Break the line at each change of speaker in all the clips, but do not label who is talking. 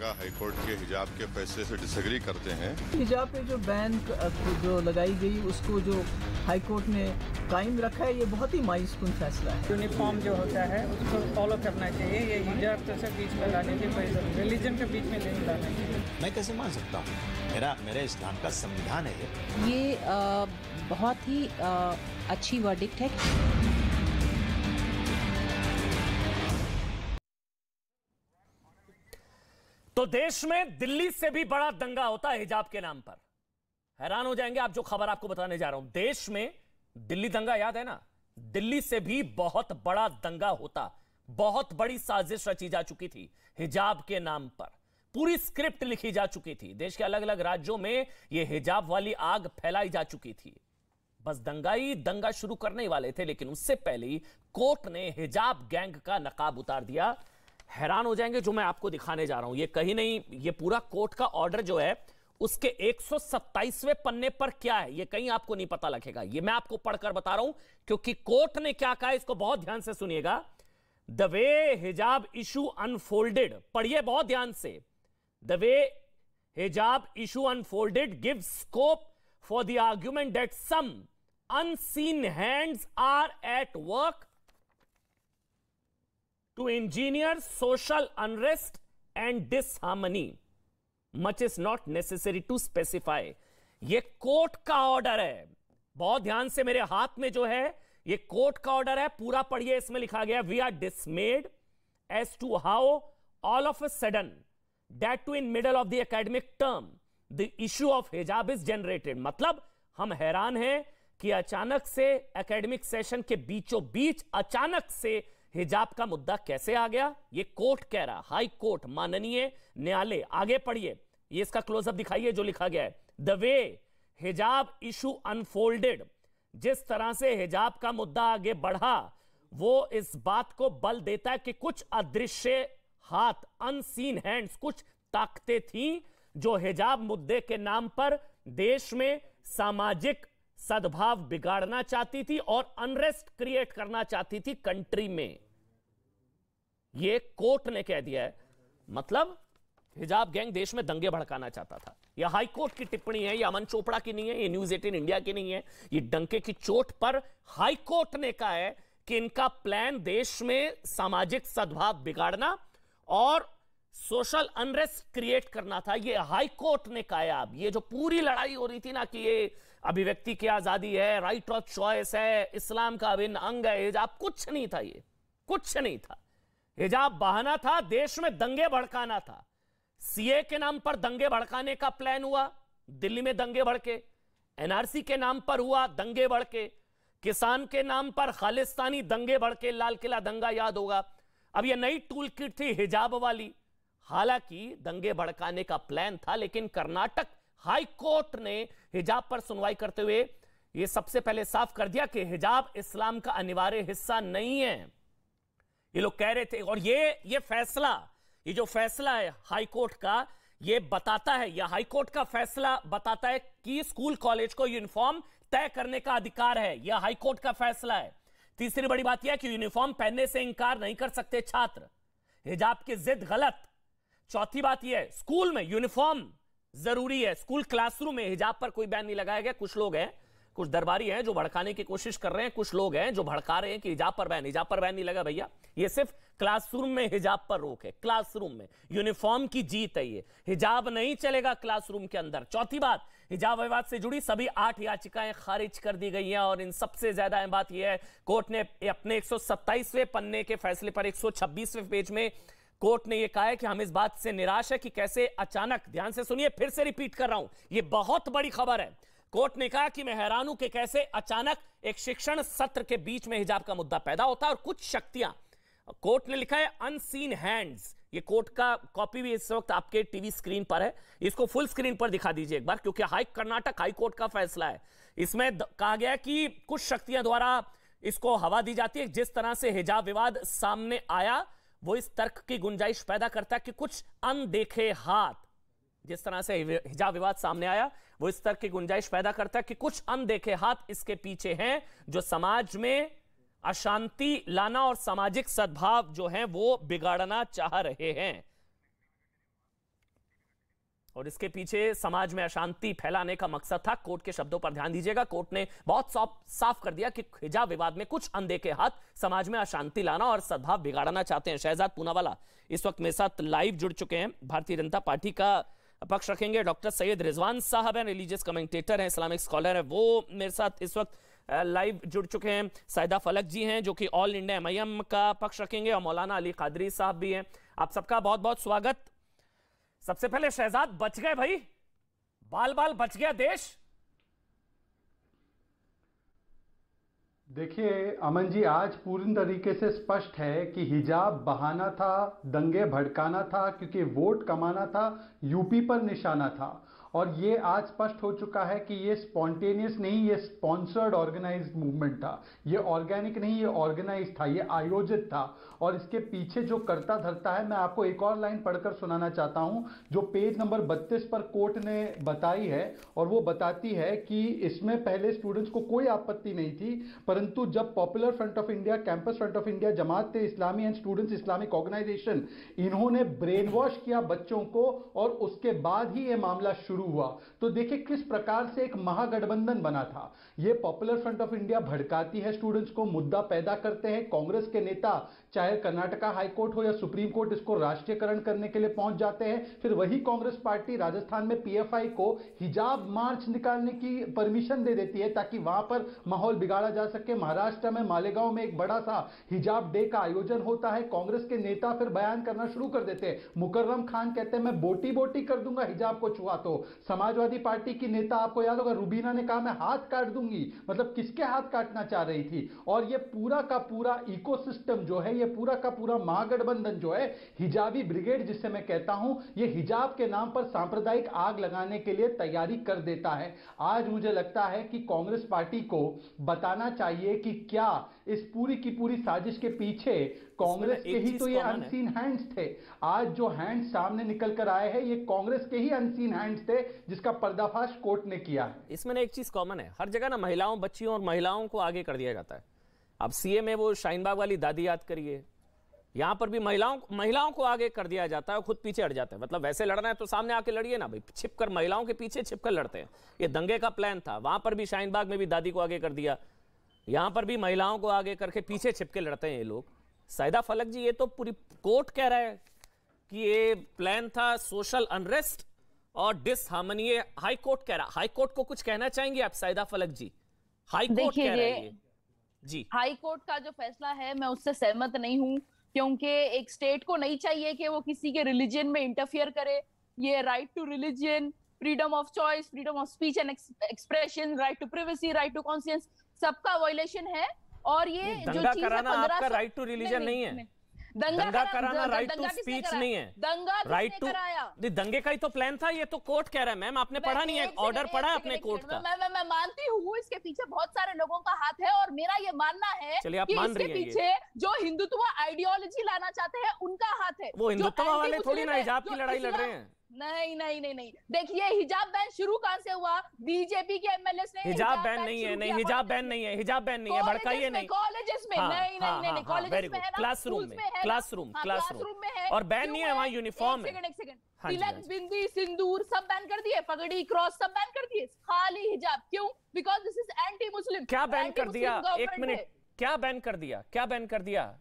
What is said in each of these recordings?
लगा हाईकोर्ट के हिजाब के फैसले से डिसएग्री करते हैं।
हिजाब पे जो बैन जो लगाई गई उसको जो हाईकोर्ट ने कायम रखा है, ये बहुत ही मायूसकुन फैसला है।
यूनिफॉर्म जो होता है उसको फॉलो करना चाहिए। ये हिजाब तो सब बीच में लाने की कोई जरूरत, रिलीजन के बीच में नहीं लाना चाहिए।
मैं कैसे मान सकता हूँ? मेरा इस्लाम का संविधान है
ये बहुत ही अच्छी वर्डिक्ट है।
तो देश में दिल्ली से भी बड़ा दंगा होता है हिजाब के नाम पर। हैरान हो जाएंगे आप जो खबर आपको बताने जा रहा हूं। देश में दिल्ली दंगा याद है ना, दिल्ली से भी बहुत बड़ा दंगा होता, बहुत बड़ी साजिश रची जा चुकी थी हिजाब के नाम पर, पूरी स्क्रिप्ट लिखी जा चुकी थी। देश के अलग अलग राज्यों में यह हिजाब वाली आग फैलाई जा चुकी थी। बस दंगा शुरू करने वाले थे, लेकिन उससे पहले ही कोर्ट ने हिजाब गैंग का नकाब उतार दिया। हैरान हो जाएंगे जो मैं आपको दिखाने जा रहा हूं। ये कहीं नहीं, ये पूरा कोर्ट का ऑर्डर जो है उसके 127वें पन्ने पर क्या है ये कहीं आपको नहीं पता लगेगा। ये मैं आपको पढ़कर बता रहा हूं क्योंकि कोर्ट ने क्या कहा, इसको बहुत ध्यान से सुनिएगा। The way hijab issue unfolded, पढ़िए बहुत ध्यान से। The way hijab issue unfolded give scope for the argument that some unseen hands are at work to engineer social unrest and disharmony. Much is not necessary to specify. ये court का order है, बहुत ध्यान से मेरे हाथ में जो है ये कोर्ट का ऑर्डर है, पूरा पढ़िए। इसमें लिखा गया we are dismayed as to how all of a sudden that to in middle of the academic term the issue of hijab is generated. मतलब हम हैरान हैं कि अचानक से एकेडमिक सेशन के बीचों बीच अचानक से हिजाब का मुद्दा कैसे आ गया। ये कोर्ट कह रहा, हाई कोर्ट, माननीय न्यायालय। आगे पढ़िए, ये इसका क्लोजअप दिखाइए जो लिखा गया है। The way hijab issue unfolded, जिस तरह से हिजाब का मुद्दा आगे बढ़ा वो इस बात को बल देता है कि कुछ अदृश्य हाथ, अनसीन हैंड्स, कुछ ताकतें थी जो हिजाब मुद्दे के नाम पर देश में सामाजिक सद्भाव बिगाड़ना चाहती थी और अनरेस्ट क्रिएट करना चाहती थी कंट्री में। यह कोर्ट ने कह दिया है। मतलब हिजाब गैंग देश में दंगे भड़काना चाहता था। यह हाई कोर्ट की टिप्पणी है, यह अमन चोपड़ा की नहीं है, यह न्यूज 18 इंडिया की नहीं है। यह डंके की चोट पर हाई कोर्ट ने कहा है कि इनका प्लान देश में सामाजिक सद्भाव बिगाड़ना और सोशल अनरेस्ट क्रिएट करना था। ये हाई कोर्ट ने कहा। अब ये जो पूरी लड़ाई हो रही थी ना कि ये अभिव्यक्ति की आजादी है, राइट ऑफ चॉइस है, इस्लाम का अभिन्न अंग है हिजाब, कुछ नहीं था। ये कुछ नहीं था। हिजाब बहाना था, देश में दंगे भड़काना था। सीए के नाम पर दंगे भड़काने का प्लान हुआ, दिल्ली में दंगे भड़के। एनआरसी के नाम पर हुआ, दंगे भड़के। किसान के नाम पर खालिस्तानी दंगे भड़के, लाल किला दंगा याद होगा। अब यह नई टूल किट थी हिजाब वाली। हालांकि दंगे भड़काने का प्लान था, लेकिन कर्नाटक हाई कोर्ट ने हिजाब पर सुनवाई करते हुए यह सबसे पहले साफ कर दिया कि हिजाब इस्लाम का अनिवार्य हिस्सा नहीं है। ये लोग कह रहे थे, और ये फैसला, ये जो फैसला है हाई कोर्ट का, ये बताता है, यह हाई कोर्ट का फैसला बताता है कि स्कूल कॉलेज को यूनिफॉर्म तय करने का अधिकार है। यह हाई कोर्ट का फैसला है। तीसरी बड़ी बात यह है कि यूनिफॉर्म पहनने से इंकार नहीं कर सकते छात्र, हिजाब की जिद गलत। चौथी बात यह है स्कूल में यूनिफॉर्म जरूरी है, स्कूल क्लासरूम में हिजाब पर कोई बैन नहीं लगाया गया। कुछ लोग हैं, कुछ दरबारी हैं जो भड़काने की कोशिश कर रहे हैं, कुछ लोग हैं जो भड़का रहे हैं कि हिजाब पर बैन नहीं लगा। भैया ये सिर्फ क्लासरूम में हिजाब पर रोक है, क्लासरूम में यूनिफॉर्म की जीत है। ये हिजाब नहीं चलेगा क्लासरूम के अंदर। चौथी बात, हिजाब विवाद से जुड़ी सभी 8 याचिकाएं खारिज कर दी गई हैं और इन सबसे ज्यादा अहम बात यह है कोर्ट ने अपने 127वें पन्ने के फैसले पर 126वें पेज में कोर्ट ने यह कहा है कि हम इस बात से निराश है कि कैसे अचानक, ध्यान से सुनिए, फिर से रिपीट कर रहा हूं, यह बहुत बड़ी खबर है। कोर्ट ने कहा कि मैं हैरान हूं कि कैसे अचानक एक शिक्षण सत्र के बीच में हिजाब का मुद्दा पैदा होता है और कुछ शक्तियां, कोर्ट ने लिखा है अनसीन हैंड्स। ये कोर्ट का कॉपी भी इस वक्त आपके टीवी स्क्रीन पर है, इसको फुल स्क्रीन पर दिखा दीजिए एक बार, क्योंकि कर्नाटक हाई कोर्ट का फैसला है। इसमें कहा गया कि कुछ शक्तियां द्वारा इसको हवा दी जाती है। जिस तरह से हिजाब विवाद सामने आया वो इस तर्क की गुंजाइश पैदा करता है कि कुछ अनदेखे हाथ, जिस तरह से हिजाब विवाद सामने आया वो इस तर्क की गुंजाइश पैदा करता है कि कुछ अनदेखे हाथ इसके पीछे हैं जो समाज में अशांति लाना और सामाजिक सद्भाव जो है वो बिगाड़ना चाह रहे हैं। और इसके पीछे समाज में अशांति फैलाने का मकसद था। कोर्ट के शब्दों पर ध्यान दीजिएगा। कोर्ट ने बहुत साफ कर दिया कि हिजाब विवाद में कुछ अनदेखे हाथ समाज में अशांति लाना और सद्भाव बिगाड़ना चाहते हैं। शहजाद पूनावाला इस वक्त मेरे साथ लाइव जुड़ चुके हैं। भारतीय जनता पार्टी का पक्ष रखेंगे। डॉक्टर सैयद रिजवान साहब हैं, रिलीजियस कमेंटेटर हैं, इस्लामिक स्कॉलर है, वो मेरे साथ इस वक्त लाइव जुड़ चुके हैं। साहिदा फलक जी हैं जो कि ऑल इंडिया एमआईएम का पक्ष रखेंगे, और मौलाना अली कादरी साहब भी हैं। आप सबका बहुत बहुत स्वागत। सबसे पहले शहजाद, बच गए भाई, बाल बाल बच गया देश।
देखिए अमन जी, आज पूरी तरीके से स्पष्ट है कि हिजाब बहाना था, दंगे भड़काना था, क्योंकि वोट कमाना था, यूपी पर निशाना था। और ये आज स्पष्ट हो चुका है कि ये स्पॉन्टेनियस नहीं, ये स्पॉन्सर्ड ऑर्गेनाइज्ड मूवमेंट था। ये ऑर्गेनिक नहीं, ये ऑर्गेनाइज था, ये आयोजित था। और इसके पीछे जो करता धरता है, मैं आपको एक और लाइन पढ़कर सुनाना चाहता हूं जो पेज नंबर 32 पर कोर्ट ने बताई है। और वो बताती है कि इसमें पहले स्टूडेंट्स को कोई आपत्ति नहीं थी, परंतु जब Popular Front of India, Campus Front of India, Jamaat Islami and Students Islamic Organisation, इन्होंने ब्रेन वॉश किया बच्चों को, और उसके बाद ही ये मामला शुरू हुआ। तो देखिए किस प्रकार से एक महागठबंधन बना था। ये पॉपुलर फ्रंट ऑफ इंडिया भड़काती है स्टूडेंट्स को, मुद्दा पैदा करते हैं। कांग्रेस के नेता चाहे कर्नाटका हाई कोर्ट हो या सुप्रीम कोर्ट, इसको राष्ट्रीयकरण करने के लिए पहुंच जाते हैं। फिर वही कांग्रेस पार्टी राजस्थान में पीएफआई को हिजाब मार्च निकालने की परमिशन दे देती है ताकि वहां पर माहौल बिगाड़ा जा सके। महाराष्ट्र में मालेगांव में एक बड़ा सा हिजाब डे का आयोजन होता है। कांग्रेस के नेता फिर बयान करना शुरू कर देते हैं। मुकर्रम खान कहते हैं मैं बोटी बोटी कर दूंगा हिजाब को छुआ तो। समाजवादी पार्टी की नेता, आपको याद होगा, रुबीना ने कहा मैं हाथ काट दूंगी। मतलब किसके हाथ काटना चाह रही थी। और ये पूरा का पूरा इकोसिस्टम जो है, ये पूरा का पूरा महागठबंधन जो है, हिजाबी ब्रिगेड जिसे मैं कहता हूं, ये हिजाब के नाम पर सांप्रदायिक आग लगाने के लिए तैयारी कर देता है। आज मुझे लगता है कि कांग्रेस पार्टी को बताना चाहिए कि क्या इस पूरी की पूरी साजिश के पीछे कांग्रेस के ही तो ये अनसीन हैंड्स थे। आज जो हैंड्स सामने निकल कर आए हैं, ये कांग्रेस के ही अनसीन हैंड्स थे जिसका पर्दाफाश कोर्ट ने किया है।
इसमें एक चीज कॉमन है, हर जगह ना महिलाओं, बच्चियों और महिलाओं को आगे कर दिया जाता है। अब सीए में वो शाहीनबाग वाली दादी याद करिए, यहां पर भी महिलाओं को आगे कर दिया जाता है और खुद पीछे हट जाते हैं। मतलब वैसे लड़ना है तो सामने आके लड़िए ना भाई, छिपकर महिलाओं के पीछे छिपकर लड़ते हैं। ये दंगे का प्लान था, वहां पर भी शाहीनबाग में भी दादी को आगे कर दिया, यहां पर भी महिलाओं को आगे करके पीछे छिपके लड़ते हैं ये लोग। साहिदा फलक जी, ये तो पूरी कोर्ट कह रहा है कि ये प्लान था सोशल अनरेस्ट और डिसहार्मनी। ये हाई कोर्ट कह रहा है। हाई कोर्ट को कुछ कहना चाहेंगे आप साहिदा फलक जी? हाई कोर्ट कह रहा है ये जी।
हाई कोर्ट का जो फैसला है मैं उससे सहमत नहीं हूं, क्योंकि एक स्टेट को नहीं चाहिए कि वो किसी के रिलीजन में इंटरफियर करे। ये right to religion, freedom of choice, freedom of speech and expression, right to privacy, right to conscience, सबका वायलेशन है। और ये
दंगा कराना आपका राइट टू रिलीजन नहीं है। दंगा कराना राइट टू स्पीच नहीं है।
दंगा
राइट टू, दंगे का ही तो प्लान था। ये तो कोर्ट कह रहा है मैम, आपने पढ़ा नहीं है, ऑर्डर पढ़ा है अपने कोर्ट का।
मैं मानती हूँ इसके पीछे बहुत सारे लोगों का हाथ है, और मेरा ये मानना है कि इसके पीछे जो हिंदुत्व आइडियोलॉजी लाना चाहते हैं उनका हाथ है।
वो हिंदुत्व वाले थोड़ी ना हिजाब की लड़ाई लड़ रहे हैं।
नहीं। देखिए हिजाब बैन शुरू कहां से हुआ? बीजेपी के एमएलए ने
हिजाब बैन नहीं है। नहीं, हिजाब बैन नहीं है, हिजाब बैन नहीं है, भड़काइए नहीं।
कॉलेजेस में नहीं, कॉलेजेस में है ना,
क्लासरूम में है, और बैन नहीं है वहाँ, यूनिफॉर्म है।
एक सेकंड, तिलक, बिंदी, सिंदूर सब बैन कर दिए, पगड़ी, क्रॉस सब बैन कर दिए, खाली हिजाब। क्यों? Because this is anti Muslim.
क्या बैन कर दिया? एक मिनट, क्या बैन कर दिया? क्या बैन कर दिया?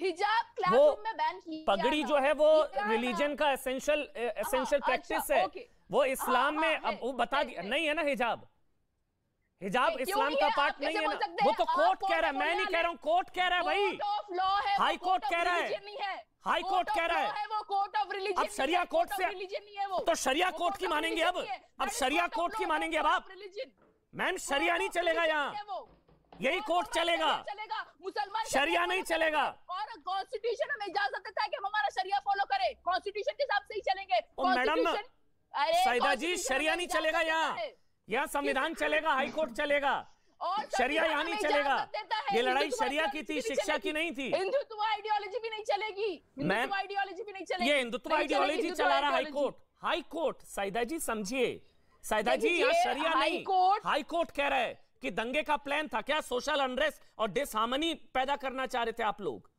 हिजाब क्लासरूम में बैन किया।
पगड़ी जो है वो रिलीजन का एसेंशियल प्रैक्टिस है। वो इस्लाम में, अब वो बता दिया नहीं है ना हिजाब। हिजाब इस्लाम का पार्ट नहीं है ना। वो तो कोर्ट कह रहा है, मैं नहीं कह रहा हूँ, कोर्ट कह रहा है भाई। हाई कोर्ट कह रहा है, हाई कोर्ट कह रहा है।
वो कोर्ट ऑफ रिलीजन,
अब शरिया कोर्ट से तो शरिया कोर्ट की मानेंगे अब शरिया कोर्ट की मानेंगे अब आप। मैम शरिया नहीं चलेगा यहाँ, यही कोर्ट चलेगा,
मुसलमान
शरिया नहीं चलेगा।
और कॉन्स्टिट्यूशन हमें इजाजत देता है कि हम हमारा शरिया फॉलो करें, कॉन्स्टिट्यूशन के हिसाब से ही चलेंगे।
मैडम साहिदा जी, शरिया नहीं चलेगा यहाँ संविधान चलेगा, हाई कोर्ट चलेगा, शरिया यहाँ नहीं चलेगा। ये लड़ाई शरिया की थी, शिक्षा की नहीं थी।
हिंदुत्व आइडियोलॉजी भी नहीं चलेगी, हिंदुत्व आइडियोलॉजी भी नहीं चलेगी।
ये हिंदुत्व आइडियोलॉजी चला रहा high court. High court, Sahida ji समझिए, साहिदा जी यहाँ शरिया नहीं, हाई कोर्ट कह रहा है कि दंगे का प्लान था। क्या सोशल अनरेस्ट और डिसहार्मनी पैदा करना चाह रहे थे आप लोग?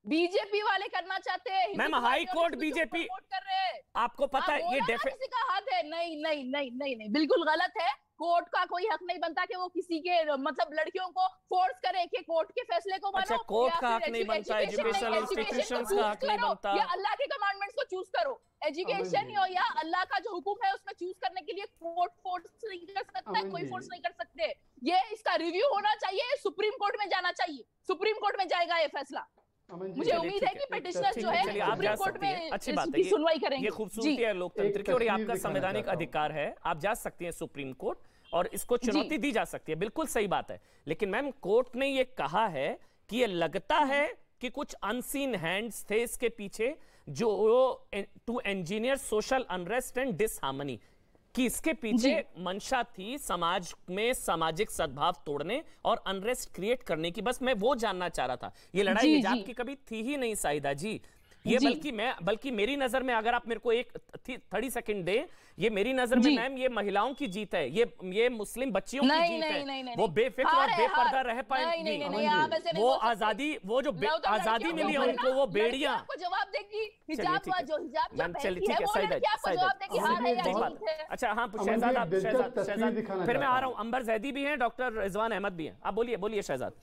बीजेपी वाले करना चाहते हैं।
मैम हाई कोर्ट बीजेपी
कर रहे हैं।
आपको पता है ये
किसी का हाथ है? नहीं नहीं नहीं नहीं नहीं, बिल्कुल गलत है। कोर्ट का कोई हक नहीं बनता कि वो किसी के मतलब लड़कियों को फोर्स करे कि कोर्ट के फैसले को मानो।
अच्छा, कोर्ट का हक नहीं बनता, एजुकेशनल इंस्टीट्यूशंस का हक नहीं बनता,
या अल्लाह के कमांडमेंट्स को चूज करो। एजुकेशन या अल्लाह का जो हुक्म है उसमें चूज करने के लिए कोर्ट फोर्स नहीं कर सकता है, कोई फोर्स नहीं कर सकते। ये इसका रिव्यू होना चाहिए, सुप्रीम कोर्ट में जाना चाहिए, सुप्रीम कोर्ट में जाएगा ये फैसला। मुझे उम्मीद है कि पिटिशनर जो है सुप्रीम कोर्ट में
अच्छी बात है,
सुनवाई करेंगे।
ये खूबसूरती है लोकतंत्र की और ये आपका संवैधानिक अधिकार है, आप जा सकती हैं सुप्रीम कोर्ट और इसको चुनौती दी जा सकती है, बिल्कुल सही बात है। लेकिन मैम कोर्ट ने ये कहा है कि ये लगता है कि कुछ अनसीन हैंड्स थे इसके पीछे जो to engineer social unrest and disharmony, कि इसके पीछे मंशा थी समाज में सामाजिक सद्भाव तोड़ने और अनरेस्ट क्रिएट करने की। बस मैं वो जानना चाह रहा था, ये लड़ाई हिजाब की कभी थी ही नहीं साहिदा जी, ये बल्कि मेरी नजर में, अगर आप मेरे को एक 30 सेकंड दें, ये मेरी नजर में मैम ये महिलाओं की जीत है, ये मुस्लिम बच्चियों की जीत है। वो बेफिक्र और बेपर्दा रह पाएंगी, वो आजादी, वो जो आजादी मिली है उनको, वो बेड़ियां
जवाब देगी। हिजाब जो हिजाब
मैम चलिए ठीक है, सही है। अच्छा हाँ शहजाद, फिर मैं आ रहा हूँ, अंबर जैदी भी हैं, डॉक्टर रिजवान अहमद भी हैं, आप बोलिए शहजाद।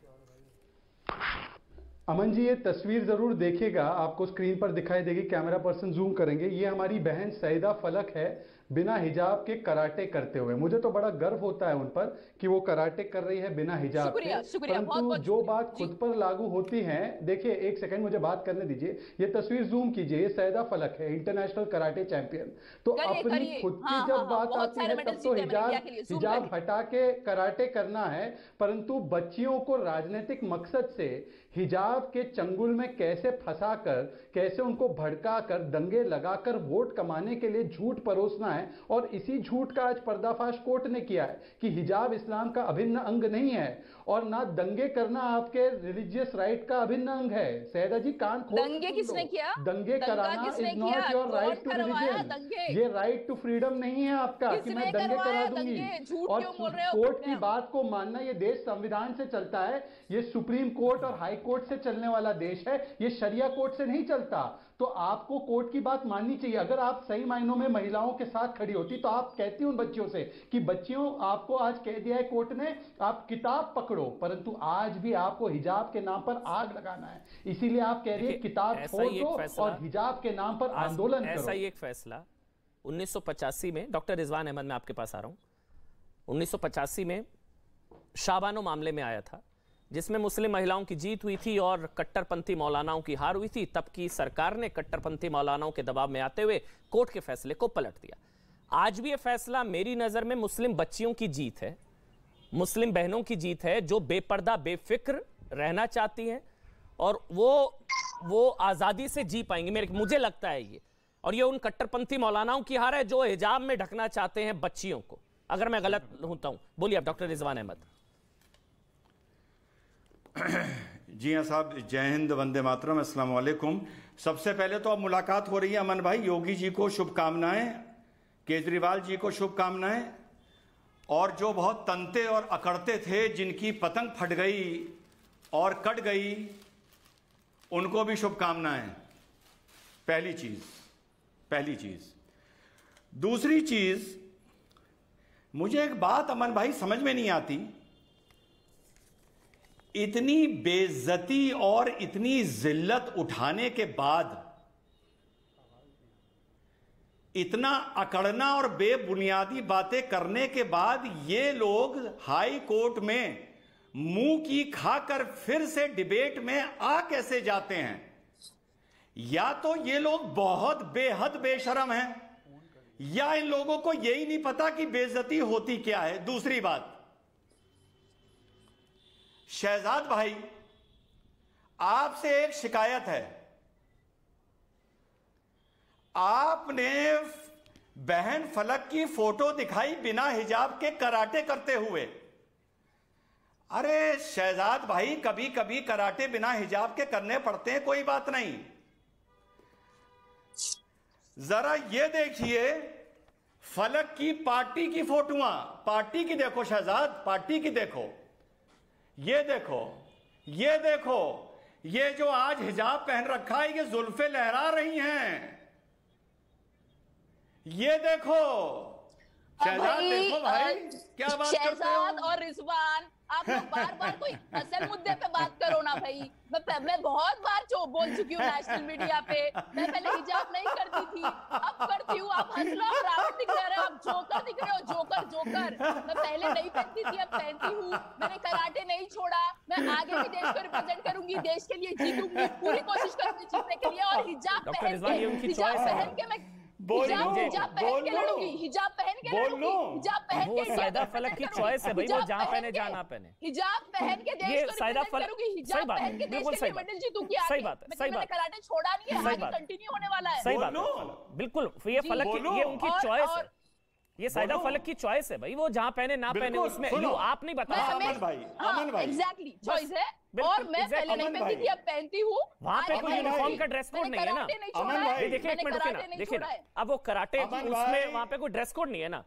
अमन जी ये तस्वीर जरूर देखिएगा, आपको स्क्रीन पर दिखाई देगी, कैमरा पर्सन जूम करेंगे। ये हमारी बहन सईदा फलक है बिना हिजाब के कराटे करते हुए। मुझे तो बड़ा गर्व होता है उन पर कि वो कराटे कर रही है बिना हिजाब के, परंतु जो बात खुद पर लागू होती है, देखिए एक सेकंड मुझे बात करने दीजिए, ये तस्वीर जूम कीजिए, ये सईदा फलक है, इंटरनेशनल कराटे चैंपियन। तो अपनी खुद की जब बात आती है तब तो हिजाब हटा के कराटे करना है, परंतु बच्चियों को राजनीतिक मकसद से हिजाब के चंगुल में कैसे फंसाकर, कैसे उनको भड़काकर, दंगे लगाकर वोट कमाने के लिए झूठ परोसना है। और इसी झूठ का आज पर्दाफाश कोर्ट ने किया है कि हिजाब इस्लाम का अभिन्न अंग नहीं है और ना दंगे करना आपके रिलीजियस राइट का अभिन्न अंग है। सैदा जी कान खोल,
दंगे किसने किया?
दंगे कराना is not your right to religion, ये राइट टू फ्रीडम नहीं है आपका कि मैं दंगे करा दूंगी। और कोर्ट की बात को मानना, ये देश संविधान से चलता है, ये सुप्रीम कोर्ट और हाई कोर्ट से चलने वाला देश है, ये शरिया कोर्ट से नहीं चलता। तो आपको कोर्ट की बात माननी चाहिए। अगर आप सही मायनों में महिलाओं के साथ खड़ी होती तो आप कहती उन बच्चियों से कि बच्चियों आपको आज कह दिया है कोर्ट ने, आप किताब पकड़ो, परंतु आज भी आपको हिजाब के नाम पर आग लगाना है। इसीलिए आप कह रही है किताब छोड़ दो और हिजाब के नाम पर आंदोलन करो।
ऐसा ही एक फैसला 1985 में, डॉक्टर रिजवान अहमद मैं आपके पास आ रहा हूं, 1985 में शाबानो मामले में आया था, जिसमें मुस्लिम महिलाओं की जीत हुई थी और कट्टरपंथी मौलानाओं की हार हुई थी। तब की सरकार ने कट्टरपंथी मौलानाओं के दबाव में आते हुए कोर्ट के फैसले को पलट दिया। आज भी यह फैसला मेरी नजर में मुस्लिम बच्चियों की जीत है, मुस्लिम बहनों की जीत है, जो बेपर्दा बेफिक्र रहना चाहती हैं और वो आजादी से जी पाएंगे, मुझे लगता है ये। और ये उन कट्टरपंथी मौलानाओं की हार है जो हिजाब में ढकना चाहते हैं बच्चियों को। अगर मैं गलत होता हूं, बोलिए आप डॉक्टर रिजवान अहमद।
जी हाँ साहब, जय हिंद, वंदे मातरम, अस्सलाम वालेकुम। सबसे पहले तो अब मुलाकात हो रही है अमन भाई, योगी जी को शुभकामनाएं, केजरीवाल जी को शुभकामनाएं, और जो बहुत तंते और अकड़ते थे, जिनकी पतंग फट गई और कट गई, उनको भी शुभकामनाएं। पहली चीज। दूसरी चीज, मुझे एक बात अमन भाई समझ में नहीं आती, इतनी बेइज्जती और इतनी जिल्लत उठाने के बाद, इतना अकड़ना और बेबुनियादी बातें करने के बाद, ये लोग हाई कोर्ट में मुंह की खाकर फिर से डिबेट में आ कैसे जाते हैं? या तो ये लोग बहुत बेहद बेशरम हैं, या इन लोगों को यही नहीं पता कि बेइज्जती होती क्या है। दूसरी बात, शहजाद भाई, आपसे एक शिकायत है। आपने बहन फलक की फोटो दिखाई बिना हिजाब के कराटे करते हुए। अरे शहजाद भाई, कभी कभी कराटे बिना हिजाब के करने पड़ते हैं, कोई बात नहीं। जरा ये देखिए फलक की पार्टी की फोटोआं, पार्टी की देखो शहजाद, पार्टी की देखो, ये देखो, ये जो आज हिजाब पहन रखा है, ये जुल्फे लहरा रही हैं। ये देखो शहजाद, देखो भाई क्या बात करते हो।
शहजाद और रिजवान, आप लोग बार बार कोई असल मुद्दे पे बात करो ना भाई। मैं बहुत बार जो बोल चुकी हूँ नेशनल मीडिया पे, मैं पहले हिजाब नहीं करती थी, अब करती हूँ। आप हंस लो, आप रावण दिख रहे हो, आप जोकर दिख रहे हो, जोकर जोकर। मैं पहले नहीं पहनती थी, अब पहनती हूँ। मैंने कराटे नहीं छोड़ा, मैं आगे भी देश को रिप्रेजेंट करूंगी, देश के लिए जीतूंगी, पूरी कोशिश करूंगी जीतने के लिए। और हिजाब पहन के मैं हिजाब पहन के लड़ूंगी, हिजाब पहन के लड़ूंगी, हिजाब पहन के।
वो सायदा फलक की चॉइस है भाई, वो जहाँ पहने जहाँ ना पहने।
हिजाब पहन के देश को रिप्रेजेंट करूंगी, हिजाब पहन के देश के लिए मेडल जीतूंगी आगे।
सही बात है, सही बात।
कराटे छोड़ा नहीं है, आगे कंटिन्यू होने वाला है।
सही बात है, बिल्कुल। ये फलक की, ये उनकी चॉइस है, ये सायदा फलक की चॉइस है भाई, वो जहाँ पहने ना पहने उसमें आप नहीं बता सकते।
अमन भाई
एग्जैक्टली चॉइस है। और मैं पहले नहीं पहनती थी, अब पहनती हूँ।
वहाँ पे कोई यूनिफॉर्म का ड्रेस कोड नहीं है ना।
अमन भाई
देखिए एक मिनट रुकिए ना, देखिए ना, अब वो कराटे उसमें वहाँ पे कोई ड्रेस कोड नहीं है ना,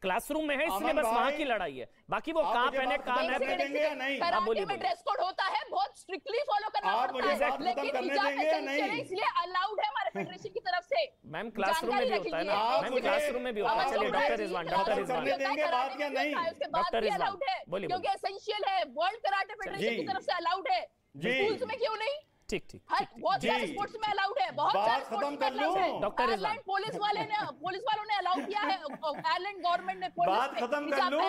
क्लासरूम में है, इसलिए बस वहाँ की लड़ाई है। बाकी वो कहाँ पहने कहाँ न पहने।
कराटे में ड्रेस कोड होता है, बहुत स्ट्रिक्टली फॉलो करना पड़ता है, लेकिन हिजाब एसेंशियल है, इसलिए अलाउड है हमारे फेडरेशन की तरफ से।
मैम क्लासरूम में भी होता है ना, मैम क्लासरूम में भी होता है। चलिए doctor Rizwan, doctor Rizwan,
doctor Rizwan
बोलिए,
क्योंकि एसेंशियल है, वर्ल्ड कराटे फेडरेशन की तरफ से अलाउड है। स्कूल्स में क्यों नहीं?
ठीक ठीक,
बहुत सारे स्पोर्ट्स में अलाउड है, बहुत सारे
खत्म कर लो।
डॉक्टर रिजवान,
पुलिस वालों ने अलाउ किया है, आयरलैंड गवर्नमेंट ने
बात खत्म कर लो।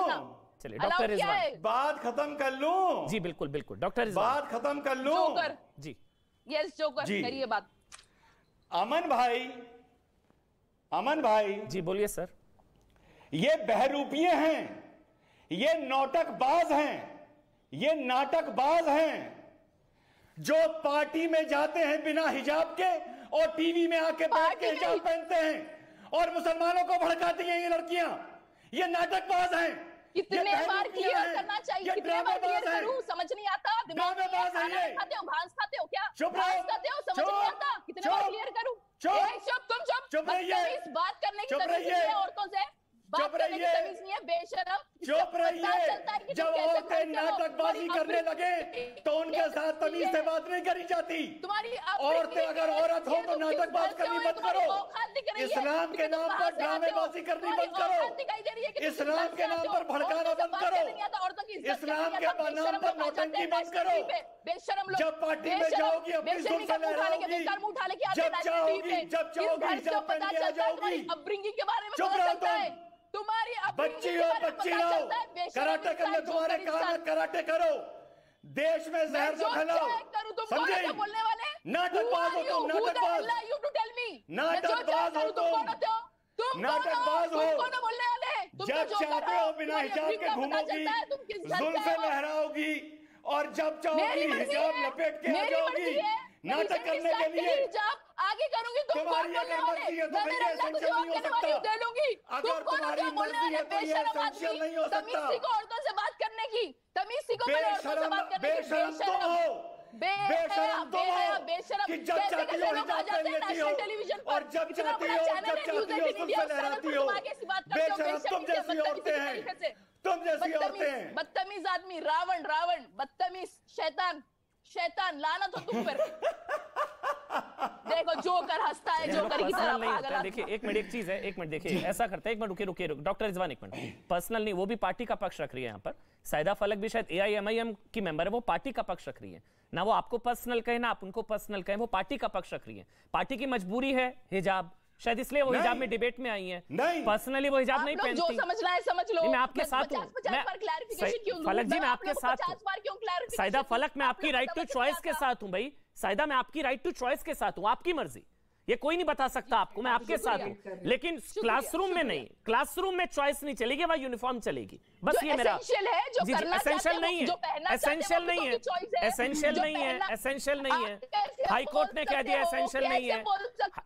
चलिए डॉक्टर रिजवान,
बात खत्म कर लो।
जी बिल्कुल बिल्कुल डॉक्टर रिजवान,
बात खत्म कर लो।
जोकर
जी,
यस जोकर, करिए बात।
अमन भाई
जी बोलिए सर।
ये बहरूपिये हैं, ये नौटकबाज हैं, ये नाटकबाज हैं, जो पार्टी में जाते हैं बिना हिजाब के और टीवी में आके बैठ के हिजाब पहनते हैं और मुसलमानों को भड़काती हैं। ये लड़कियां, ये नाटकबाज हैं।
कितने बार क्लियर करना चाहिए, कितने बार क्लियर करूं, समझ नहीं आता। दिमाग में खाते हो, घास खाते हो क्या? घास खाते हो, समझ नहीं आता। कितने बार क्लियर करूं? चुप रहिए। बात करने की तमीज नहीं है औरतों से, बात करने की तमीज नहीं है, बेशरम।
चुप रहिए। जब औरतें नाटकबाजी करने लगे तो उनके साथ तमीज से बात नहीं करी जाती।
तुम्हारी
औरतें अगर औरत हो तो नाटकबाज करनी बंद करो। इस्लाम के नाम पर ड्रामेबाजी करनी बंद करो। इस्लाम के नाम पर भड़काना बंद करो। इस्लाम के नाम पर नौटंकी बंद करो। जब पार्टी में जाओगी अपनी जुल्फ लहराओगी, जब चाहोगी हिजाब पहन के आ जाओगी।
अपब्रिंगिंग के बारे में
चुप रहो तुम,
तुम्हारी
बच्ची हो बच्ची रहो। कराटे करने तुम्हारे काम है, कराटे करो, देश में जहर न फैलाओ, समझे? नाटकबाज हो तुम, नाटकबाज, नाटकबाज हो तुम, नाटकबाज हो। जब चाहते हो बिना हिजाब के घूमोगी, जुल्फे लहराओगी, और जब चाहोगी हिजाब लपेट के आ जाओगी नाटक करने के लिए।
आगे करूंगी, तुम
तुम्हारी अगर मर्जी है तो ये एसेंशियल नहीं हो सकता। अगर तुम्हारी मर्जी है तो ये एसेंशियल नहीं हो सकता।
तमीज को औरतों से बात करने की, तमीज को औरतों से बात करने की।
बेशरम तुम हो, बेशरम तुम हो कि जब चाहती हो हिजाब पहन लेती हो और जब चाहती हो जुल्फे लहराती हो। बेशरम तुम जैसी औरतें हैं, तुम जैसी औरतें हैं।
बदतमीज आदमी, रावण, बदतमीज, शैतान, लानत हो तुम पर। देखो जोकर हंसता है, जोकर की तरह पागल है।
देखिए एक मिनट, एक चीज है, एक मिनट देखिए, ऐसा करते हैं, एक मिनट रुकिए डॉक्टर रिजवान, एक मिनट। पर्सनल नहीं, वो भी पार्टी का पक्ष रख रही है यहाँ पर। सायदा फलक भी शायद AIMIM की मेंबर है, वो पार्टी का पक्ष रख रही है ना। वो आपको पर्सनल कहे ना आप उनको पर्सनल कहे, वो पार्टी का पक्ष रख रही है। पार्टी की मजबूरी है हिजाब, शायद इसलिए वो हिजाब में डिबेट में आई है। पर्सनली वो हिजाब नहीं पहनती।
जो समझना है समझ लो।
मैं आपके साथ हूँ, फलक जी मैं आपके साथ हूँ। सायदा फलक मैं आपकी राइट टू चॉइस के साथ हूँ भाई। सायदा मैं आपकी राइट टू चॉइस के साथ हूँ, आपकी मर्जी, ये कोई नहीं बता सकता आपको, मैं आपके साथ हूँ। लेकिन क्लासरूम में नहीं, क्लासरूम में चॉइस नहीं चलेगी, वह यूनिफॉर्म चलेगी। बस ये मेरा जी एसेंशियल नहीं है, एसेंशियल नहीं है, एसेंशियल नहीं है, एसेंशियल नहीं है। हाई कोर्ट ने कह दिया एसेंशियल नहीं है,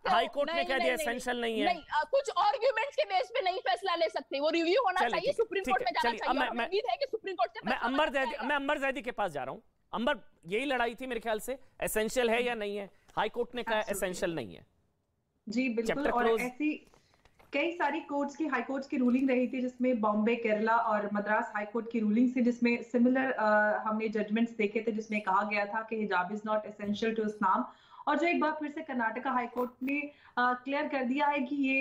हाई कोर्ट ने कह दिया एसेंशियल नहीं है।
कुछ आर्ग्यूमेंट्स के बेस पे नहीं फैसला ले सकते, वो रिव्यू होना चाहिए, सुप्रीम कोर्ट में जाना चाहिए। उम्मीद है कि सुप्रीम कोर्ट से
मैं अंबर जैदी के पास जा रहा हूँ। अंबर, यही लड़ाई थी मेरे ख्याल से, एसेंशियल है या नहीं है। हाई कोर्ट ने कहा एसेंशियल नहीं है
जी बिल्कुल। और ऐसी कई सारी कोर्ट्स की, हाई कोर्ट्स की रूलिंग रही थी, जिसमें बॉम्बे, केरला और मद्रास हाई कोर्ट की रूलिंग थी, जिसमें सिमिलर हमने जजमेंट्स देखे थे, जिसमें कहा गया था कि हिजाब is not essential to Islam. और जो एक बार फिर से कर्नाटका हाई कोर्ट ने क्लियर कर दिया है कि ये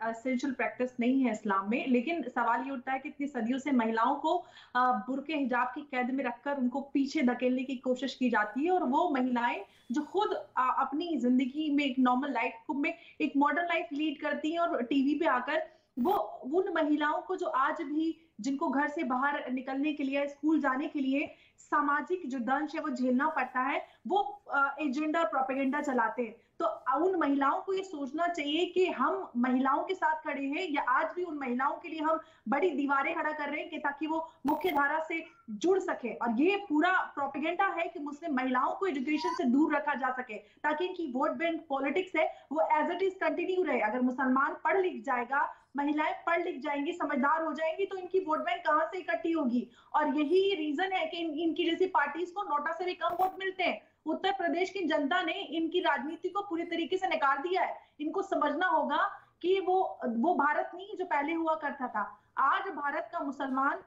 एसेंशियल प्रैक्टिस नहीं है इस्लाम में। लेकिन सवाल ये उठता है कि इतनी सदियों से महिलाओं को बुर्के हिजाब की कैद में रखकर उनको पीछे धकेलने की कोशिश की जाती है, और वो महिलाएं जो खुद अपनी जिंदगी में एक नॉर्मल लाइफ में एक मॉडर्न लाइफ लीड करती हैं, और टीवी पे आकर वो उन महिलाओं को जो आज भी जिनको घर से बाहर निकलने के लिए, स्कूल जाने के लिए सामाजिक जो दंश है वो झेलना पड़ता है, वो एजेंडा और प्रोपेगेंडा चलाते हैं। तो उन महिलाओं को ये सोचना चाहिए कि हम महिलाओं के साथ खड़े हैं, या आज भी उन महिलाओं के लिए हम बड़ी दीवारें खड़ा कर रहे हैं कि ताकि वो मुख्य धारा से जुड़ सके। और ये पूरा प्रोपेगेंडा है कि मुस्लिम महिलाओं को एजुकेशन से दूर रखा जा सके, ताकि इनकी वोट बैंक पॉलिटिक्स है वो एज इट इज कंटिन्यू रहे। अगर मुसलमान पढ़ लिख जाएगा, महिलाएं पढ़ लिख जाएंगी, समझदार हो जाएंगी, तो इनकी वोट बैंक कहां से इकट्ठी होगी? और यही रीजन है कि इनकी जैसी पार्टीज को नोटा से भी कम वोट मिलते हैं। उत्तर प्रदेश की जनता ने इनकी राजनीति को पूरी तरीके से नकार दिया है। इनको समझना होगा कि वो भारत नहीं जो पहले हुआ करता था। आज भारत का मुसलमान,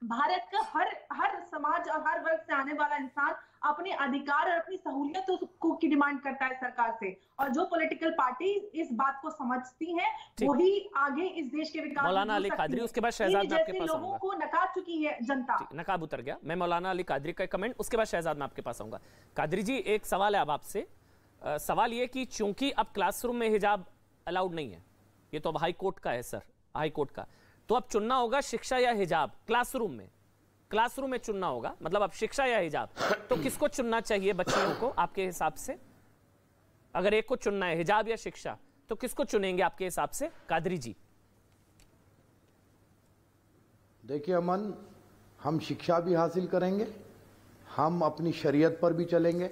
भारत का हर समाज और हर वर्ग से आने वाला इंसान अपने अधिकार और अपनी सहूलियतों की डिमांड करता है सरकार से। और जो पॉलिटिकल पार्टी इस बात को समझती हैं, वही आगे इस देश के विकास
मौलाना अली कादरी, उसके बाद शहजाद में आपके पास
लोगों को नकार चुकी है जनता।
नकाब उतर गया। मैं मौलाना अली कादरी का कमेंट, उसके बाद शहजाद में आपके पास आऊंगा। कादरी जी, एक सवाल है अब आपसे। सवाल ये कि चूंकि अब क्लासरूम में हिजाब अलाउड नहीं है, ये तो अब हाई कोर्ट का है सर, हाई कोर्ट का, तो अब चुनना होगा शिक्षा या हिजाब क्लासरूम में। क्लासरूम में चुनना होगा, मतलब अब शिक्षा या हिजाब, तो किसको चुनना चाहिए बच्चियों को आपके हिसाब से? अगर एक को चुनना है, हिजाब या शिक्षा, तो किसको चुनेंगे आपके हिसाब से? कादरी जी।
देखिए अमन, हम शिक्षा भी हासिल करेंगे, हम अपनी शरीयत पर भी चलेंगे,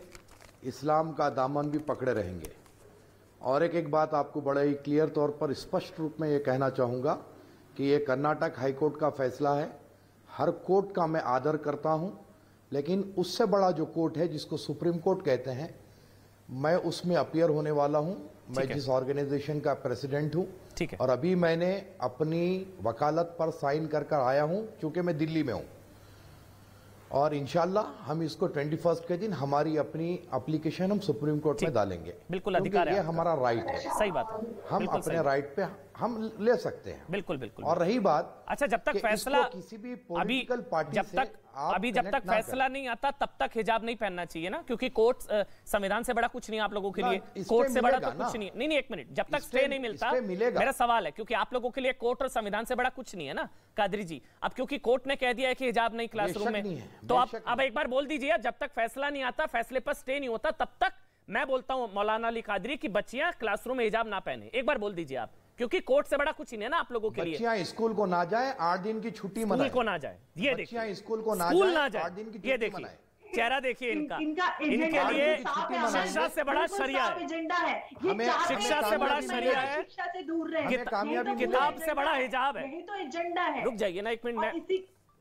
इस्लाम का दामन भी पकड़े रहेंगे। और एक बात आपको बड़े ही क्लियर तौर पर स्पष्ट रूप में ये कहना चाहूँगा कि ये कर्नाटक हाईकोर्ट का फैसला है। हर कोर्ट का मैं आदर करता हूँ, लेकिन उससे बड़ा जो कोर्ट है जिसको सुप्रीम कोर्ट कहते हैं, मैं उसमें अपीयर होने वाला हूँ। मैं जिस ऑर्गेनाइजेशन का प्रेसिडेंट हूँ, और अभी मैंने अपनी वकालत पर साइन कर आया हूँ, क्योंकि मैं दिल्ली में हूँ। और इंशाल्लाह हम इसको 21 के दिन हमारी अपनी एप्लीकेशन हम सुप्रीम कोर्ट में डालेंगे।
बिल्कुल अधिकार है,
ये हमारा राइट है।
सही बात है,
हम अपने राइट पे हम ले सकते हैं।
बिल्कुल बिल्कुल।
और रही बात,
अच्छा, जब तक फैसला
किसी भी पॉलिटिकल पार्टी
जब तक फैसला नहीं आता तब तक हिजाब नहीं पहनना चाहिए ना, क्योंकि कोर्ट संविधान से बड़ा कुछ नहीं आप लोगों के लिए, कोर्ट से बड़ा तो कुछ नहीं। नहीं, एक मिनट, जब तक स्टे नहीं मिलता, मेरा सवाल है, क्योंकि आप लोगों के लिए कोर्ट और संविधान से बड़ा कुछ नहीं है ना कादरी जी। अब क्योंकि कोर्ट ने कह दिया है कि हिजाब नहीं क्लासरूम में, तो अब एक बार बोल दीजिए, जब तक फैसला नहीं आता, फैसले पर स्टे नहीं होता, तब तक मैं बोलता हूं मौलाना अली कादरी की बच्चियां क्लासरूम में हिजाब ना पहने। एक बार बोल दीजिए आप, क्योंकि कोर्ट से बड़ा कुछ ही नहीं है ना आप लोगों के लिए।
बच्चियां स्कूल को ना जाए, 8 दिन की छुट्टी मनाएं।
स्कूल को ना जाए, ये देखिए,
स्कूल को ना जाए, 8 दिन की
ये देखिए, चेहरा देखिए इनका, इनके लिए शिक्षा से बड़ा शरिया है, शिक्षा से बड़ा शरिया है,
शिक्षा से दूर रहे,
किताब से बड़ा हिजाब है।
यही तो एजेंडा है।
रुक जाइए ना एक मिनट,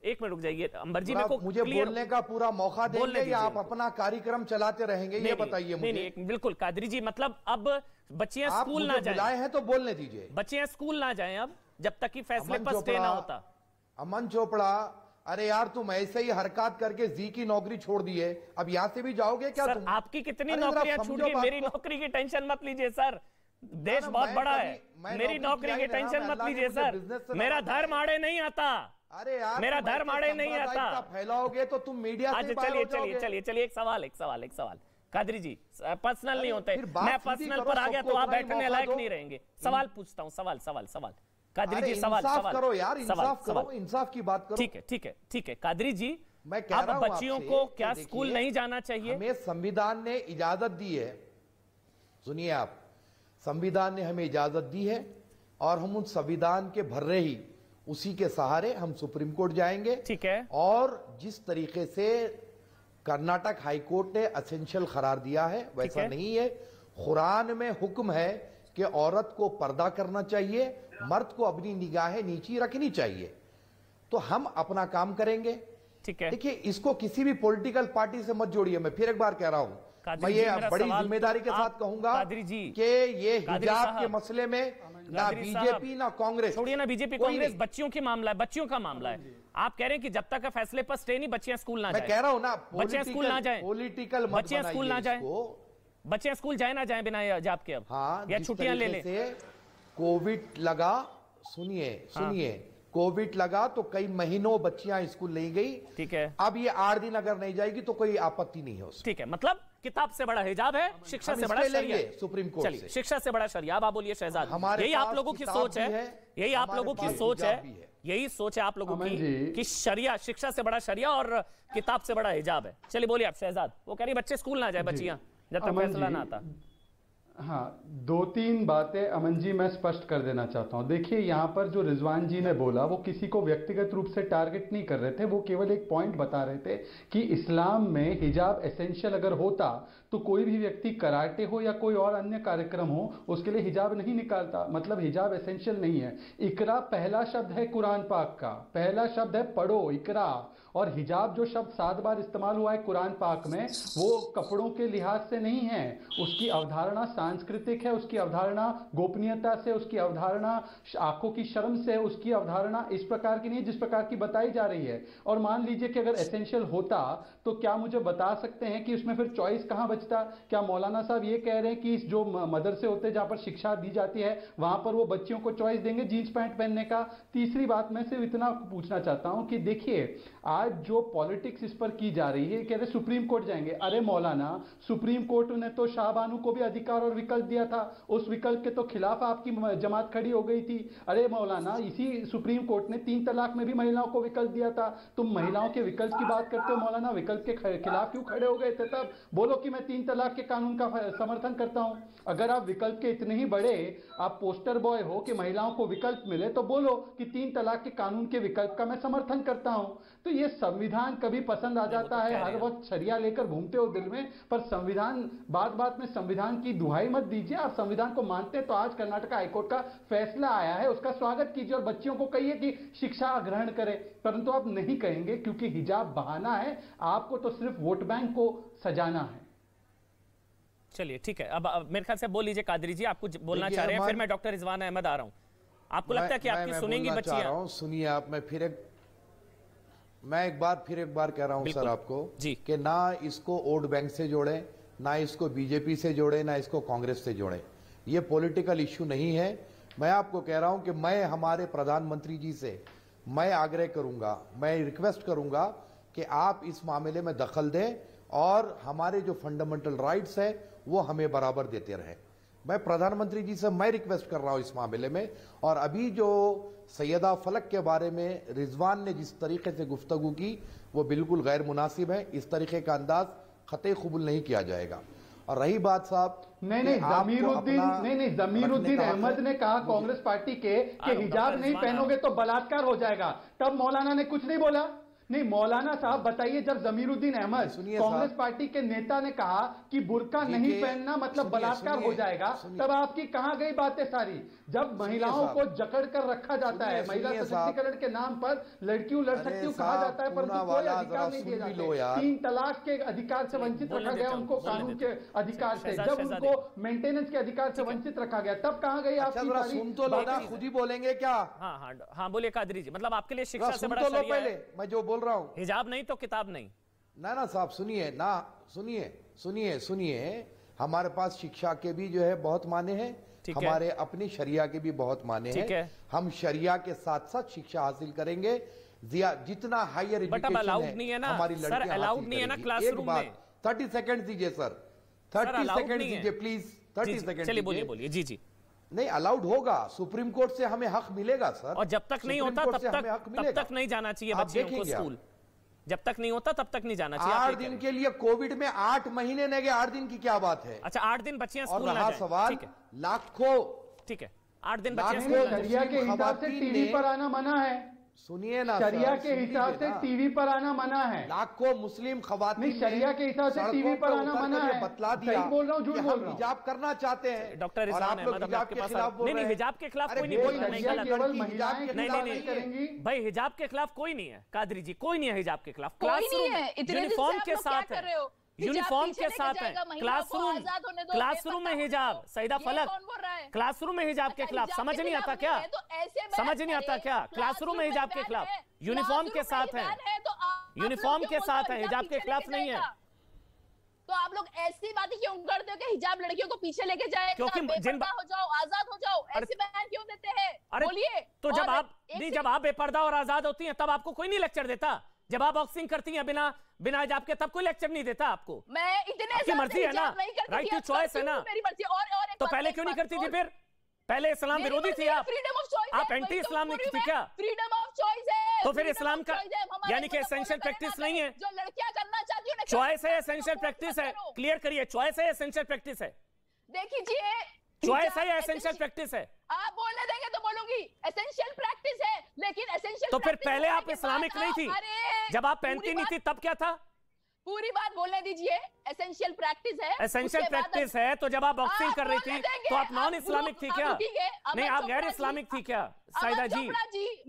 एक मिनट रुक जाइए अंबर जी, मेरे को
मुझे बोलने का पूरा मौका देंगे या आप अपना कार्यक्रम चलाते रहेंगे, ये बताइए मुझे।
नहीं, बिल्कुल कादरी जी, मतलब अब बच्चियां स्कूल ना जाएं,
बुलाए हैं तो बोलने दीजिए।
बच्चियां स्कूल ना जाएं अब, जब तक कि फैसले पर स्टे ना होता।
अमन चोपड़ा, अरे यार तुम ऐसे ही हरकत करके जी की नौकरी छोड़ दी है, अब यहाँ से भी जाओगे क्या?
सर, आपकी कितनी नौकरियां छूट गई, मेरी नौकरी की टेंशन मत लीजिए सर, देश बहुत बड़ा है, मेरी नौकरी की टेंशन मत लीजिए सर, मेरा धर्म आड़े नहीं आता।
अरे यार,
मेरा धर्म आड़े नहीं आता।
फैलाओगे तो तुम मीडिया से बाहर हो जाओगे।
चलिए, एक सवाल कादरी जी, पर्सनल नहीं होते, मैं पर्सनल पर आ गया तो आप बैठने लायक नहीं रहेंगे। सवाल पूछता हूँ, सवाल कादरी जी, सवाल
करो यार, इंसाफ की बात करो।
ठीक है कादरी जी, मैं कह रहा हूं बच्चियों को क्या स्कूल नहीं जाना चाहिए?
हमें संविधान ने इजाजत दी है, सुनिए आप, संविधान ने हमें इजाजत दी है और हम उन संविधान के भर्रे ही उसी के सहारे हम सुप्रीम कोर्ट जाएंगे।
ठीक है।
और जिस तरीके से कर्नाटक हाईकोर्ट ने एसेंशियल करार दिया है वैसा नहीं है। कुरान में हुक्म है कि औरत को पर्दा करना चाहिए, मर्द को अपनी निगाहें नीची रखनी चाहिए। तो हम अपना काम करेंगे।
ठीक है।
देखिए, इसको किसी भी पॉलिटिकल पार्टी से मत जोड़िए। मैं फिर एक बार कह रहा हूं, मैं ये बड़ी जिम्मेदारी के साथ कहूंगा कि ये हिजाब के मसले में ना बीजेपी ना कांग्रेस।
छोड़िए ना बीजेपी कांग्रेस, बच्चियों की मामला है, बच्चियों का मामला है। आप कह रहे हैं कि जब तक फैसले पर स्टे नहीं, बच्चियां स्कूल ना जाए।
मैं कह रहा हूं ना,
बच्चियां स्कूल ना जाए,
पॉलिटिकल
बच्चियां स्कूल ना जाए, बच्चियां स्कूल जाए ना जाए बिना हिजाब के अब,
हाँ,
या छुट्टियां ले ले।
कोविड लगा, सुनिए कोविड लगा तो कई महीनों बच्चियां स्कूल नहीं गई, ठीक है। अब ये 8 दिन अगर नहीं जाएगी तो कोई आपत्ति नहीं है उसमें,
ठीक है। मतलब किताब से बड़ा हिजाब है, शिक्षा से बड़ा शरिया है।
सुप्रीम कोर्ट
चलिए, शिक्षा से बड़ा शरिया। अब आप बोलिए शहजाद, यही आप लोगों की सोच है, यही आप लोगों की सोच है, यही सोच है आप लोगों की कि शरिया, शिक्षा से बड़ा शरिया और किताब से बड़ा हिजाब है। चलिए बोलिए आप शहजाद। वो कह रही बच्चे स्कूल ना जाए, बच्चियां, जब तक फैसला ना आता।
हाँ, 2-3 बातें अमन जी मैं स्पष्ट कर देना चाहता हूं। देखिए, यहाँ पर जो रिजवान जी ने बोला वो किसी को व्यक्तिगत रूप से टारगेट नहीं कर रहे थे, वो केवल एक पॉइंट बता रहे थे कि इस्लाम में हिजाब एसेंशियल अगर होता तो कोई भी व्यक्ति कराटे हो या कोई और अन्य कार्यक्रम हो उसके लिए हिजाब नहीं निकालता। मतलब हिजाब एसेंशियल नहीं है। इकरा पहला शब्द है कुरान पाक का, पहला शब्द है पढ़ो, इकरा। और हिजाब जो शब्द 7 बार इस्तेमाल हुआ है कुरान पाक में, वो कपड़ों के लिहाज से नहीं है। उसकी अवधारणा सांस्कृतिक है, उसकी अवधारणा गोपनीयता से, उसकी अवधारणा आंखों की शर्म से, उसकी अवधारणा इस प्रकार की नहीं है जिस प्रकार की बताई जा रही है। और मान लीजिए कि अगर एसेंशियल होता तो क्या मुझे बता सकते हैं कि उसमें फिर चॉइस कहां बचता? क्या मौलाना साहब ये कह रहे हैं कि जो मदरसे होते हैं जहां पर शिक्षा दी जाती है वहां पर वो बच्चियों को चॉइस देंगे जींस पैंट पहनने का? तीसरी बात मैं सिर्फ इतना पूछना चाहता हूं कि देखिए, आज जो पॉलिटिक्स इस पर की जा रही है, कह रहे सुप्रीम कोर्ट जाएंगे। अरे मौलाना, सुप्रीम कोर्ट ने तो शाहबानू को भी अधिकार और विकल्प दिया था, उस विकल्प के तो खिलाफ आपकी जमात खड़ी हो गई थी। अरे मौलाना, इसी सुप्रीम कोर्ट ने 3 तलाक में भी महिलाओं को विकल्प दिया था। तुम महिलाओं के विकल्प की बात करते हो मौलाना, विकल्प के खिलाफ क्यों खड़े हो गए थे? तब बोलो कि मैं 3 तलाक के कानून का समर्थन करता हूं। अगर आप विकल्प के इतने ही बड़े आप पोस्टर बॉय हो कि महिलाओं को विकल्प मिले, तो बोलो कि 3 तलाक के कानून के विकल्प का मैं समर्थन करता हूं। तो ये संविधान कभी पसंद आ जाता है, हर वक्त शरिया लेकर घूमते हो दिल में, पर संविधान, बात बात में संविधान की दुहाई मत दीजिए। आप संविधान को मानते हैं तो आज कर्नाटक हाईकोर्ट का फैसला आया है, उसका स्वागत कीजिए और बच्चियों को कहिए कि शिक्षा ग्रहण करें। परंतु आप नहीं कहेंगे क्योंकि हिजाब बहाना है, आपको तो सिर्फ वोट बैंक को सजाना है।
चलिए ठीक है, अब मेरे ख्याल से बोल लीजिए कादरी जी, आपको बोलना चाह रहे हैं, फिर मैं डॉक्टर रिजवान अहमद आ रहा हूं। आपको लगता है कि आपकी सुनेंगी बच्चियां?
सुनिए आप, मैं एक बार कह रहा हूं सर आपको कि ना इसको वोट बैंक से जोड़ें, ना इसको बीजेपी से जोड़ें, ना इसको कांग्रेस से जोड़ें। ये पॉलिटिकल इश्यू नहीं है। मैं आपको कह रहा हूं कि मैं हमारे प्रधानमंत्री जी से मैं आग्रह करूंगा, मैं रिक्वेस्ट करूंगा कि आप इस मामले में दखल दें और हमारे जो फंडामेंटल राइट्स है वो हमें बराबर देते रहें। मैं प्रधानमंत्री जी से मैं रिक्वेस्ट कर रहा हूं इस मामले में। और अभी जो सैयदा फलक के बारे में रिजवान ने जिस तरीके से गुफ्तगू की वो बिल्कुल गैर मुनासिब है। इस तरीके का अंदाज खते कबूल नहीं किया जाएगा। और रही बात साहब,
नहीं, जमीरुद्दीन अहमद ने कहा कांग्रेस पार्टी के कि हिजाब नहीं पहनोगे तो बलात्कार हो जाएगा, तब मौलाना ने कुछ नहीं बोला। नहीं मौलाना साहब बताइए, जब जमीरुद्दीन अहमद कांग्रेस पार्टी के नेता ने कहा कि बुर्का नहीं पहनना मतलब बलात्कार हो जाएगा, तब आपकी कहां गई बातें सारी? जब महिलाओं को जकड़ कर रखा जाता है, महिला सशक्तिकरण के नाम पर लड़कियों लड़ सकती कहा जाता है, परंतु कोई अधिकार नहीं दिए जाते। 3 तलाक के अधिकार से वंचित रखा गया उनको, कानून के अधिकार से। जब उनको मेंटेनेंस के अधिकार से वंचित रखा गया, तब कहां गई आपकी?
खुद ही बोलेंगे क्या?
हाँ बोलिए कादरी जी, मतलब आपके लिए शिक्षा से बड़ा
शरिया है? मैं जो बोल रहा हूं,
हिजाब नहीं तो किताब नहीं।
ना साहब सुनिए, हमारे पास शिक्षा के भी जो है बहुत माने हैं, हमारे अपनी शरिया के भी बहुत माने हैं। हम शरिया के साथ साथ शिक्षा हासिल करेंगे, जितना हायर एजुकेशन है हमारी लड़कियां
अलाउड नहीं है ना क्लासरूम में।
30 सेकंड दीजिए सर, 30 सेकंड दीजिए प्लीज, 30 सेकंड।
चलिए बोलिए जी।
नहीं अलाउड होगा, सुप्रीम कोर्ट से हमें हक मिलेगा सर।
और जब तक नहीं होता तब तक नहीं जाना चाहिए बच्चियों को स्कूल। जब तक नहीं होता तब तक नहीं जाना चाहिए।
8 दिन के लिए कोविड में 8 महीने नहीं गए, 8 दिन की क्या बात है?
अच्छा 8 दिन बच्चियां स्कूल ना जाएं।
सवाल लाखों,
ठीक है 8 दिन बच्चियां स्कूल
शरिया के हिसाब से टीवी पर आना मना है।
सुनिए ना,
शरिया के हिसाब से टीवी पर आना मना है।
लाखों मुस्लिम खवातीन
शरिया के हिसाब से टीवी पर आना मना है।
बतला दिया,
बोल रहा हूँ, झूठ बोल रहा हूँ।
हिजाब करना चाहते हैं
डॉक्टर रिजवान अहमद, हिजाब के खिलाफ बोल रहे हैं। हिजाब के खिलाफ कोई नहीं बोल रहा है। नहीं भाई, हिजाब के खिलाफ कोई नहीं है कादरी जी, कोई नहीं है हिजाब के खिलाफ। क्लासरूम यूनिफॉर्म के साथ है, यूनिफॉर्म के साथ है, क्लासरूम में हिजाब, सईदा फलक, क्लासरूम में हिजाब के खिलाफ समझ नहीं आता क्या? समझ नहीं आता क्या? क्लासरूम में हिजाब के खिलाफ, यूनिफॉर्म के साथ है, यूनिफॉर्म के साथ है, हिजाब के खिलाफ नहीं है।
तो आप लोग ऐसी बातें क्यों करते हो कि हिजाब लड़कियों को पीछे लेके जाए,
क्योंकि
बेपर्दा हो जाओ, आजाद हो जाओ, ऐसे बयान क्यों देते हैं? बोलिए।
तो जब आप बेपर्दा और आजाद होती हैं तब आपको कोई नहीं लेक्चर देता? जब आप बॉक्सिंग करती हैं बिना हिजाब के तब कोई लेक्चर नहीं देता आपको?
मैं इतने
आपकी मर्जी है ना, राइट टू चॉइस है ना,
मेरी मर्जी। और
तो पहले क्यों नहीं करती थी? फिर पहले इस्लाम विरोधी थी आप एंटी इस्लामिक थी क्या?
फ्रीडम ऑफ चॉइस है।
तो फिर इस्लाम का यानी कि एसेंशियल प्रैक्टिस नहीं है?
जो लड़कियां करना चाहती है
चॉइस है, एसेंशियल प्रैक्टिस है? क्लियर करिए, चॉइस है, एसेंशियल प्रैक्टिस है?
देखिए,
चॉइस है या एसेंशियल प्रैक्टिस है?
आप बोलने देंगे तो बोलूंगी एसेंशियल प्रैक्टिस है, लेकिन एसेंशियल
तो फिर पहले आप इस्लामिक नहीं थी? जब आप पहनती नहीं थी तब क्या था?
पूरी बात बोलने दीजिए। एसेंशियल प्रैक्टिस है,
एसेंशियल प्रैक्टिस है। तो जब आप बॉक्सिंग कर रही थी तो आप नॉन इस्लामिक थी क्या? नहीं, आप गैर इस्लामिक थी क्या साइदा जी?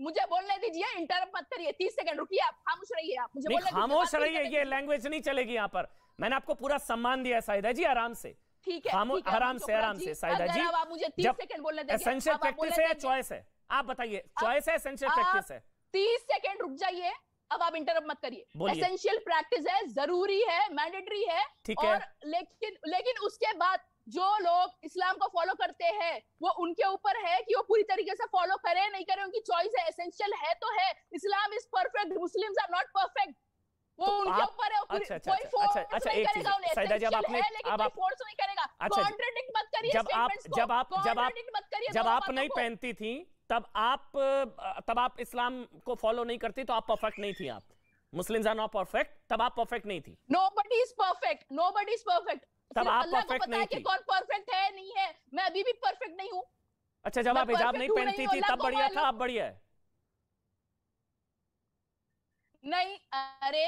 मुझे बोलने दीजिए, इंटरप्ट मत करिए। 30 सेकंड रुकिए, आप खामोश रहिए। आप मुझे बोलने
खामोश रहिए, ये लैंग्वेज नहीं चलेगी यहाँ पर। मैंने आपको पूरा सम्मान दिया साइदा जी, आराम से।
ठीक है,
आराम से साइदा जी।
आप मुझे 30 सेकंड बोलने देंगे।
एसेंशियल प्रैक्टिस है या चॉइस है? आप बताइए, चॉइस है एसेंशियल प्रैक्टिस है?
30 सेकंड रुक जाइए, अब आप इंटरप्ट मत करिए। एसेंशियल प्रैक्टिस है, जरूरी है, मैंडेटरी है, और लेकिन उसके बाद जो लोग इस्लाम को फॉलो करते हैं वो उनके ऊपर है कि वो पूरी तरीके से फॉलो करें नहीं करें, उनकी चॉइस है। एसेंशियल है तो है। Islam is perfect, Muslims are not perfect, वो उनके ऊपर है। कोई फोर्स नहीं करेगा उन्हें। एसेंशियल है लेकिन कोई फोर्स नहीं करेगा। कॉन्ट्रडिक्ट मत करिए स्टेटमेंट्स को।
जब आप नहीं पहनती थी तब आप इस्लाम को फॉलो नहीं करती तो आप परफेक्ट नहीं थी? आप मुस्लिम्स आर नॉट परफेक्ट, तब आप परफेक्ट नहीं थी?
Nobody is perfect, nobody is perfect.
तब आप परफेक्ट नहीं थी?
कौन परफेक्ट है नहीं है, मैं अभी भी परफेक्ट नहीं हूं।
अच्छा, जब आप हिजाब नहीं पहनती थी तब बढ़िया था, अब बढ़िया है?
नहीं, अरे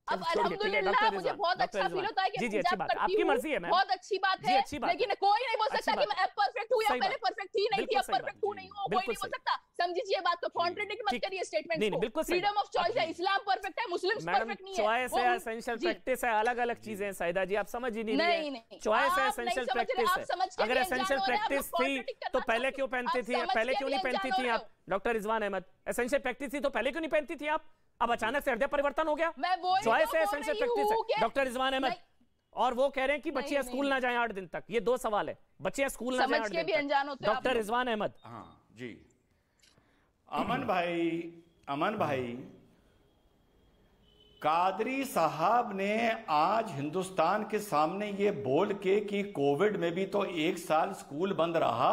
अब अल्हम्दुलिल्लाह मुझे बहुत अच्छा फील होता है कि
अच्छी बात, आपकी मर्जी है मैम,
बहुत अच्छी बात है, लेकिन कोई नहीं बोल सकता कि मैं अब परफेक्ट हूं या पहले परफेक्ट थी नहीं थी, अब परफेक्ट हूं नहीं हूं, कोई नहीं बोल सकता। समझिए बात को, कॉन्ट्रडिक्ट मत करिए स्टेटमेंट्स को। फ्रीडम ऑफ चॉइस है, इस्लाम परफेक्ट है, मुस्लिम्स परफेक्ट नहीं है।
चॉइस है, एसेंशियल प्रैक्टिस है, अलग-अलग चीजें हैं साइदा जी, आप समझ ही नहीं रहे। चॉइस है, एसेंशियल प्रैक्टिस है। अगर एसेंशियल प्रैक्टिस थी तो पहले क्यों पहनती थी, पहले क्यों नहीं पहनती थी आप? Doctor Rizwan Ahmed, essential practice थी तो पहले क्यों नहीं पहनती थी आप? अब अचानक से हृदय परिवर्तन हो गया? चॉइस है, एसेंशियल प्रैक्टिस है। डॉक्टर रिजवान अहमद, और वो कह रहे हैं कि बच्चियां स्कूल ना जाएं 8 दिन तक। ये 2 सवाल है, बच्चियां स्कूल ना जाएं 8 दिन तक। डॉक्टर रिजवान अहमद।
हाँ जी, अमन भाई, कादरी साहब ने आज हिंदुस्तान के सामने ये बोल के कि कोविड में भी तो 1 साल स्कूल बंद रहा,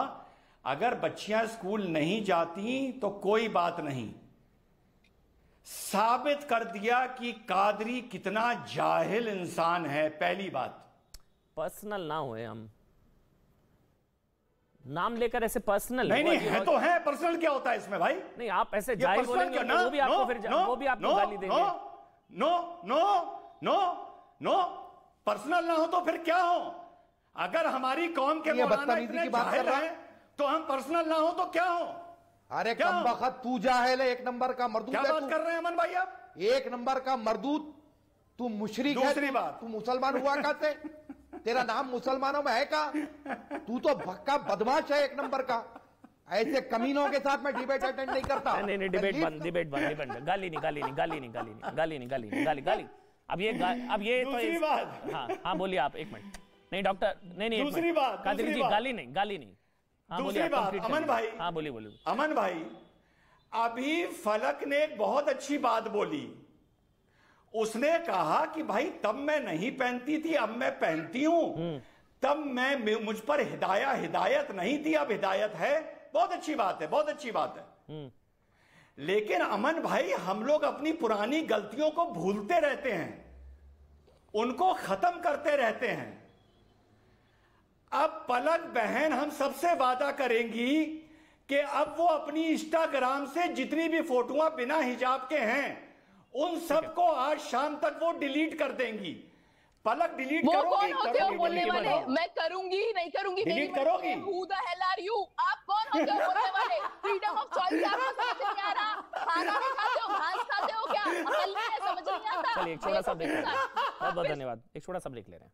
अगर बच्चियां स्कूल नहीं जाती तो कोई बात नहीं, साबित कर दिया कि कादरी कितना जाहिल इंसान है। पहली बात,
पर्सनल ना हुए, हम नाम लेकर ऐसे पर्सनल
नहीं है तो है। पर्सनल क्या होता है इसमें भाई?
नहीं, आप ऐसे जाहिल बोलेंगे तो वो भी आपको गाली देंगे।
नो, पर्सनल ना हो तो फिर क्या हो? अगर हमारी कौम के मौलाना इतने जाहिल हैं तो हम पर्सनल ना हो तो क्या हो?
अरे कमबख्त, तू जाहिल है, 1 नंबर का मर्दूद है।
क्या बात कर रहे हैं अमन भाई आप?
1 नंबर का मर्दूद, तू मुशरिक है।
दूसरी बात,
तू मुसलमान हुआ कैसे? तेरा नाम मुसलमानों में है का? तू तो भक्का बदमाश है 1 नंबर का। ऐसे कमीनों के साथ मैं डिबेट अटेंड नहीं करता।
नहीं, डिबेट बंद। गाली नहीं। अब ये
दूसरी बात,
हाँ बोलिए आप, 1 मिनट। नहीं डॉक्टर, नहीं,
दूसरी बात,
कादरी जी, गाली नहीं।
दूसरी बात, अमन भाई,
हाँ बोलिए।
अमन भाई, अभी फलक ने एक बहुत अच्छी बात बोली। उसने कहा कि भाई तब मैं नहीं पहनती थी, अब मैं पहनती हूं। तब मुझ पर हिदायत नहीं थी, अब हिदायत है। बहुत अच्छी बात है, बहुत अच्छी बात है। लेकिन अमन भाई, हम लोग अपनी पुरानी गलतियों को भूलते रहते हैं, उनको खत्म करते रहते हैं। अब पलक बहन हम सबसे वादा करेंगी कि अब वो अपनी इंस्टाग्राम से जितनी भी फोटोआं बिना हिजाब के हैं उन सबको आज शाम तक वो डिलीट कर देंगी। पलक डिलीट करोगी?
वो कौन होते हो बोलने वाले? मैं करूंगी नहीं करूंगी,
डिलीट करोगी?
Who the hell are you? आप कौन होते हो बोलने वाले? फ्रीडम ऑफ चॉइस आपको समझ नहीं आ रहा? खाना नहीं खाते हो, घास खाते हो क्या? अकल नहीं है, समझ नहीं आता।
चलिए एक छोटा सा ब्रेक ले रहे हैं, बहुत बहुत धन्यवाद, एक छोटा सा ब्रेक ले रहे हैं।